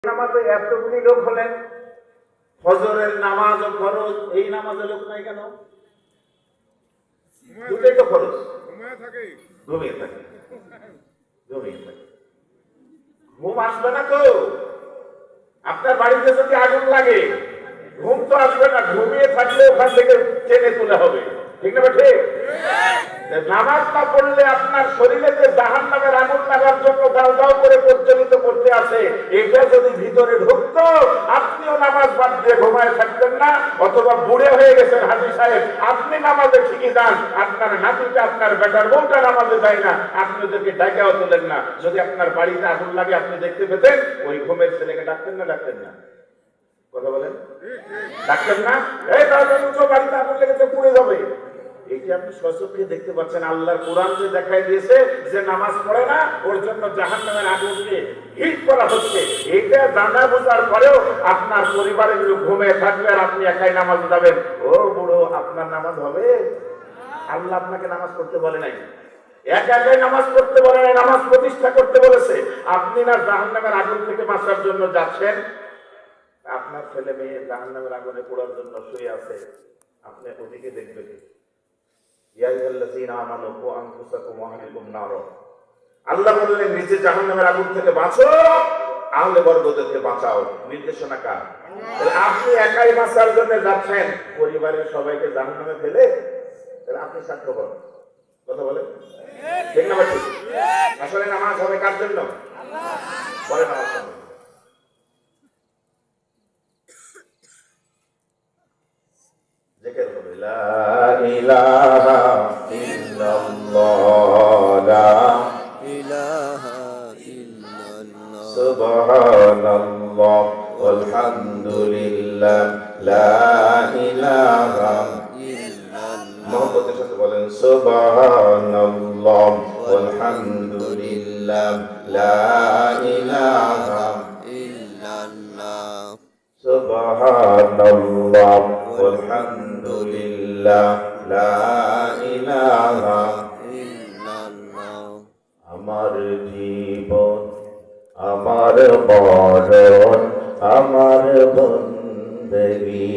নামাজে এতগুলি লোক হলেন, ফজরের নামাজ ও ফরজ, এই নামাজে লোক নাই কেন? দুটোই তো ফরজ। ঘুমিয়ে থাকে ঘুম আসবে না তো। আপনার বাড়িতে যদি আগুন লাগে ঘুম তো আসবে না, ঘুমিয়ে থাকলে ওখান থেকে টেনে তোলা হবে, ঠিক না? ঠিক। নামাজ না পড়লে আপনার শরীরে যে জাহান্নামের আগুন লাগার জন্য দাও দাও করে প্রজ্বলিত করতে আছে, এটা যদি ভিতরে ঢুকতো আপনিও নামাজ বাদ দিয়ে ঘুমায় থাকতেন না। অথবা বুড়ে হয়ে গেছেন হাজী সাহেব, আপনি নামাজে ঠিকই যান, আপনার নাতিটা আপনার বেটার বউটা নামাজে যায় না, আপনি ওদেরকে ডাকাও তোলেন না। যদি আপনার বাড়িতে আগুন লাগে আপনি দেখতে পেতেন, ওই ঘুমের ছেলেকে ডাকতেন না? ডাকতেন না? কথা বলেন, ডাকতেন না? এই তাড়াতাড়ি উঠো, বাড়িতে আগুন লেগেছে, পুড়ে যাবে। এটি আপনি স্বচক্ষে দেখতে পাচ্ছেন। আল্লাহর কোরআন যে দেখাই দিয়েছে যে নামাজ পড়ে না ওর জন্য জাহান্নামের আগুনকে হিট করা হচ্ছে, এটা জানা বোঝার পরেও আপনার পরিবারের লোক ঘুমিয়ে থাকবে আর আপনি একাই নামাজ যাবেন। ও বুড়ো, আপনার নামাজ হবে? আল্লাহ আপনাকে নামাজ পড়তে বলে নাই, একা একাই নামাজ পড়তে বলে নাই, নামাজ প্রতিষ্ঠা করতে বলেছে। আপনি না জাহান্নামের আগুন থেকে বাঁচার জন্য যাচ্ছেন, আপনার ছেলে মেয়ে জাহান্নামের আগুনে পোড়ার জন্য শুয়ে আছে, আপনি ওদিকে দেখবেন। আল্লাহ বললেন নিজে জাহান্নামের আগুন থেকে বাঁচো, আহলে বর্গদেরকে বাঁচাও। নির্দেশনা কার? আপনি একাই বাঁচার জন্য যাচ্ছেন, পরিবারের সবাইকে জাহান্নামে ফেলে আপনি স্বার্থপর। কথা বলেন, ঠিক না? আসলে নামাজ হবে কার জন্য? বলে নামাজ হবে জিকির হবে, লা ইলাহা ইল্লাল্লাহ, লা ইলাহা ইল্লাল্লাহ, সুবহানাল্লাহ ওয়ালহামদুলিল্লাহ, লা ইলাহা ইল্লাল্লাহ। মহব্বতের সাথে বলেন, সুবহানাল্লাহ ওয়ালহামদুলিল্লাহ, লা ইলাহা ইল্লাল্লাহ, সুবহানাল্লাহ আলহামদুলিল্লাহ, লা ইলাহা ইল্লাল্লাহ। আমার জীবন, আমার মরণ, আমার বন্দেগী।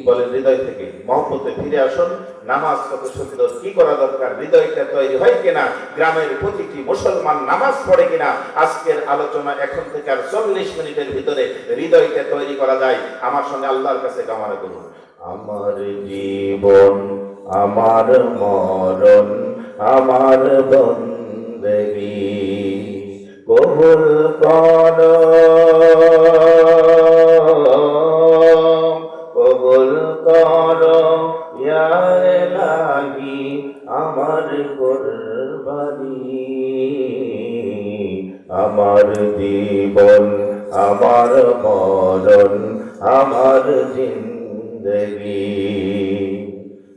বলেন হৃদয় থেকে মহব্বতে ফিরে আসুন। নামাজ কত সুন্দর, কি করা দরকার? হৃদয়টা তৈরি হয় কিনা? গ্রামের প্রতিটি মুসলমান নামাজ পড়ে কিনা? আজকের আলোচনা এখন থেকে আর 40 মিনিটের ভিতরে হৃদয়টা তৈরি করা যায়। আমার সঙ্গে আল্লাহর কাছে কামনা করুন। আমার জীবন, আমার মরণ, আমার বন্দেগী কবুল করো, কবুল করো ইয়া ইলাহি আমার কুরবানি। আমার জীবন, আমার মরণ, আমার জিন্দেগি।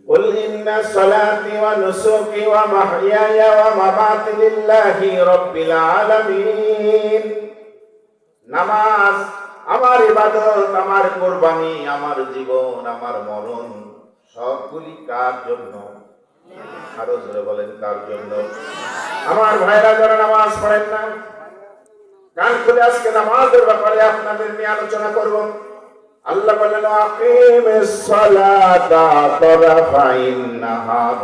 قل إن صلاتي ونسكي ومحياي ومماتي لله رب العالمين। নামাজ আমার ইবাদত, আমার কুরবানি, আমার জীবন, আমার মরণ সবগুলি কার জন্য? আরো জোরে বলেন, কার জন্য? আমার ভাইরা যারা নামাজ পড়েন না, কান খুলে আজকে নামাজের ব্যাপারে আপনাদের নিয়ে আলোচনা করব। আল্লাহ বলেন, আকিমিস সালাতা তারাফাইন নাহার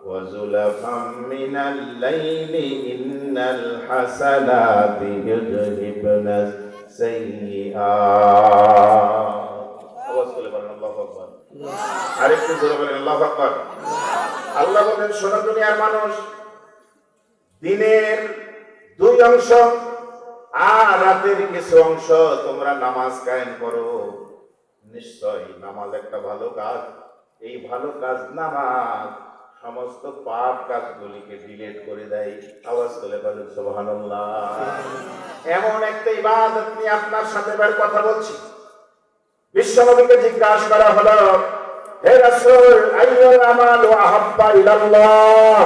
ওয়া যুলাফাম মিনাল লাইলি ইন্নাল হাসানাতি ইউযহিবনাস সাইয়্যাত। আওয়াজ করে বলেন আল্লাহু আকবার। আরেকটু জোরে বলেন আল্লাহু আকবার। আল্লাহ বলেন, শোনো দুনিয়ার মানুষ, দিনের 2 অংশ আর রাতের কিছু অংশ তোমরা নামাজ কায়েম করো। নিশ্চয় নামাজ একটা ভালো কাজ। এই ভালো কাজ নামাজ সমস্ত পাপ কাজগুলিকে ডিলিট করে দেয়। আওয়াজ করে বলেন সুবহানাল্লাহ। এমন একটা ইবাদত নিয়ে আপনার সাথে এবার কথা বলছি। বিশ্বনবীকে জিজ্ঞাসা করা হলো, হে রাসূল, আইয়ুল আমালু আহাব্বা ইলাল্লাহ,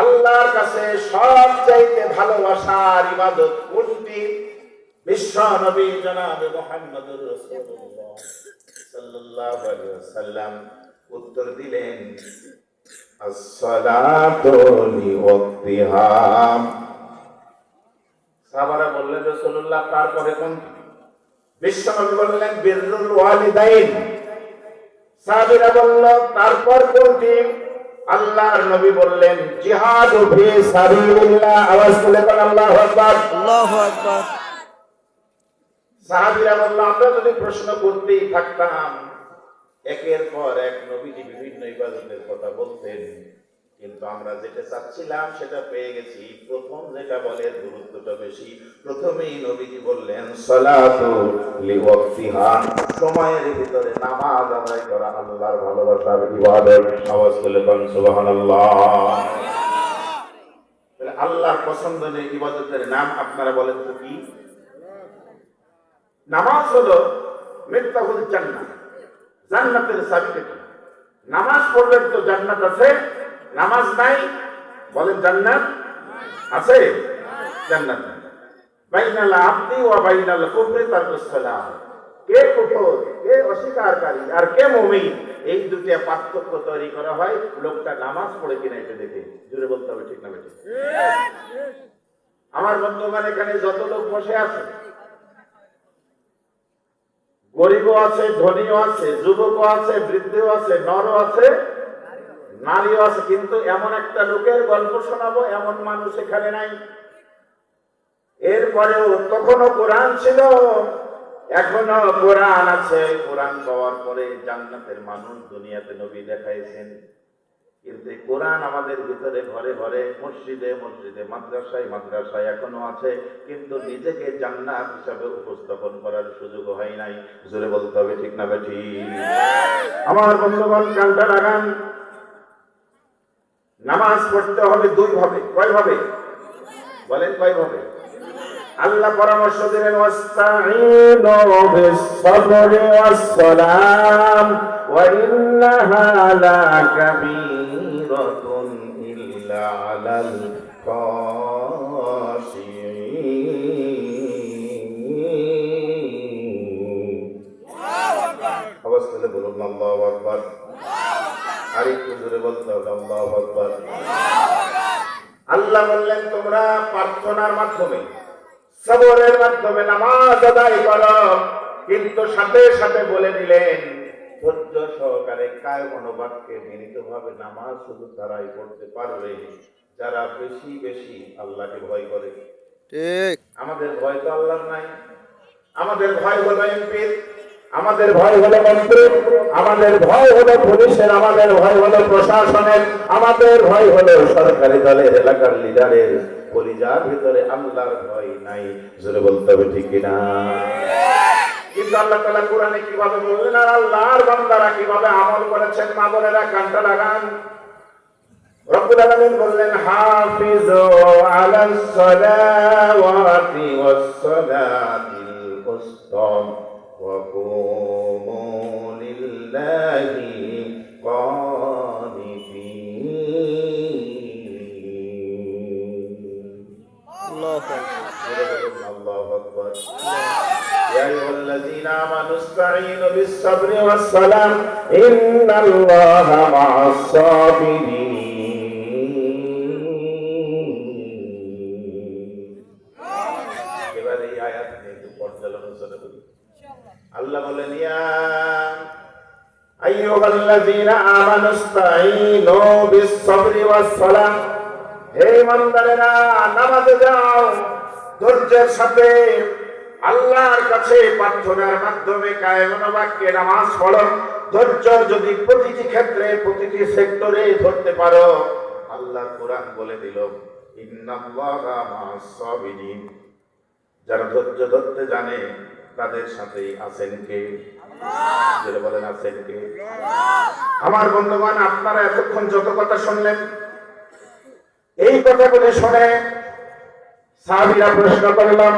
আল্লাহর কাছে সবচাইতে ভালোবাসার ইবাদত কোনটি? বিশ্বনবী জনাবে মুহাম্মদুর রাসূলুল্লাহ সাল্লাল্লাহু আলাইহি ওয়াসাল্লাম উত্তর দিলেন, as-salatu li waqtiha, সাহাবারা বললেন রাসূলুল্লাহ তারপরে কোনটি? বিশ্বনবী বললেন বিররুল ওয়ালিদাইন। সাহাবীরা বলল তারপর কোনটি? আল্লাহর নবী বললেন জিহাদু ফি সাবিলিল্লাহ। আওয়াজ তুলে বলেন আল্লাহু আকবার। আল্লাহু আকবার। সাহাবীরা বলল আমরা যদি প্রশ্ন করতেই থাকতাম, একের পর এক নবীজি বিভিন্ন ইবাদতের কথা বলতেন, কিন্তু আমরা যেটা চাচ্ছিলাম সেটা পেয়ে গেছি। প্রথম যেটা বলে গুরুত্বটা বেশি। প্রথমেই নবীজি বললেন সালাতু লিওয়াক্তিহা, সময়ের ভিতরে নামাজ আদায় করা আল্লাহর ভালোবাসার ইবাদত। আওয়াজ তুলে বলেন সুবহানাল্লাহ। তাহলে আল্লাহর পছন্দের ইবাদতের নাম আপনারা বলেন তো কি? নামাজ হলো মিফতাহুল জান্নাহ, জান্নাতের চাবিকাঠি। নামাজ পড়লে তো জান্নাত আছে, নামাজ নাই বলেন জান্নাত আছে? জান্নাত নাই। বাইনাল আবদি ওয়া বাইনাল কুফরি তারকুস সালাহ। কে কুফর, কে অস্বীকারী আর কে মুমিন, এই দুটো পার্থক্য তৈরি করা হয় লোকটা নামাজ পড়ে কিনা এটা দেখে। জোরে বলতে হবে, ঠিক না বেঠিক? আমার বন্ধুগণ, এখানে যত লোক বসে আছে, গরিবও আছে, ধনীও আছে, যুবকও আছে, বৃদ্ধও আছে, নরও আছে, নারীও আছে, কিন্তু এমন একটা লোকের গল্প শোনাবো এমন মানুষ এখানে নাই। এরপরেও তখনও কোরআন ছিল, এখনো কোরআন আছে। কোরআন পাওয়ার পরে জান্নাতের মানুষ দুনিয়াতে নবী দেখাইছেন, কিন্তু কোরআন আমাদের ভিতরে ঘরে ঘরে, মসজিদে মসজিদে, মাদ্রাসায় মাদ্রাসায় এখনো আছে, কিন্তু নিজেকে জান্নাত হিসাবে উপস্থাপন করার সুযোগ হয় নাই। জোরে বলতে হবে, ঠিক না বেঠিক? আমার বন্ধুগণ, কানটা লাগান। নামাজ পড়তে হবে দুই ভাবে। কয় ভাবে বলেন? কয় ভাবে? আল্লাহ পরামর্শ দিলেন ওয়াস্তাঈনু বিস-সাবরি ওয়াস-সালাম ওয়া ইন্নাহা লাকাবীরাতুন ইল্লা আলাল খাশিঈন। আওয়াজ করে বলুন আল্লাহু আকবার। আরেকটু জোরে বলতে হবে আল্লাহু আকবার। আল্লাহ বললেন তোমরা প্রার্থনার মাধ্যমে, সবরের মাধ্যমে নামাজ আদায় করো, কিন্তু সাথে সাথে বলে দিলেন ধৈর্য সহকারে কায় মনোবাক্যে বিনীতভাবে নামাজ শুধু তারাই পড়তে পারবে যারা বেশি বেশি আল্লাহকে ভয় করে। ঠিক। আমাদের ভয় তো আল্লাহর নাই। আমাদের ভয় হলো এমপির, আমাদের ভয় হলো মন্ত্রীর, আমাদের ভয় হলো পুলিশের, আমাদের ভয় হলো প্রশাসনের, আমাদের ভয় হলো সরকারি দলের, এলাকার লিডারের। পরিজার ভিতরে আল্লাহর ভয় নাই। জোরে বলতে হবে, ঠিক কিনা? কিন্তু আল্লাহ তাআলা কোরআনে কিভাবে বললেন আর আল্লাহর বান্দারা কিভাবে আমল করেছেন, মা বোনেরা কানটা লাগান। রব্বুল আলামিন বললেন হাফিজু আলাস সালাওয়াতি ওয়াস সালাতিল উসতা ওয়া কুমু লিল্লাহি কানিতিন। আল্লাহু আকবার। يا أيها الذين آمنوا استعينوا بالصبر والصلاة إن الله مع الصابرين। এবারে এই আয়াত নিয়ে একটু পর্যালোচনা করি। আল্লাহ বলেন ইয়া আইয়ুহাল্লাযীনা আমানু ইসতাঈনু বিস-সাবরি ওয়াস-সালাহ। হে ঈমানদারেরা, নামাজে যাও ধৈর্যের সাথে, আল্লাহর কাছে প্রার্থনার মাধ্যমে কায়েম বাক্যে নামাজ পড়ো। ধৈর্য যদি প্রতিটি ক্ষেত্রে, প্রতিটি সেক্টরে ধরতে পারো, আল্লাহ কোরআন বলে দিল ইন্নাল্লাহা মা'আস সাবিরিন। যারা ধৈর্য ধরতে জানে তাদের সাথেই আছেন কে? যারা বলেন আছেন কে? আমার বন্ধুগণ, আপনারা এতক্ষণ যত কথা শুনলেন, এই কথাগুলো শুনে সাহাবীরা প্রশ্ন করলাম,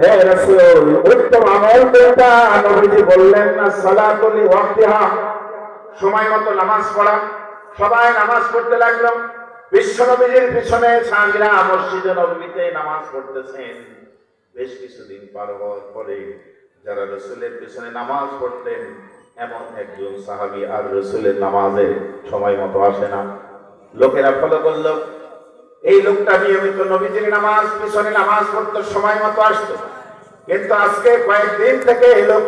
হে রাসূল, উত্তম আমল কোনটা? নবীজি বললেন না সালাতুল ওয়াক্তিহা, সময় মতো নামাজ পড়া। সবাই নামাজ পড়তে লাগলো। বিশ্ব নবীজির পিছনে সাহাবীরা মসজিদে নববীতে নামাজ পড়তেছেন। বেশ কিছুদিন পার হওয়ার পরে যারা রাসূলের পিছনে নামাজ পড়তেন, এমন একজন সাহাবী আর রাসূলের নামাজে সময় মতো আসে না। লোকেরা ফলো করলো, এই লোকটা নিয়মিত নবীজির নামাজ পিছনে নামাজ পড়তো, সময় মতো আসতো, কিন্তু আজকে কয়েকদিন থেকে এই লোক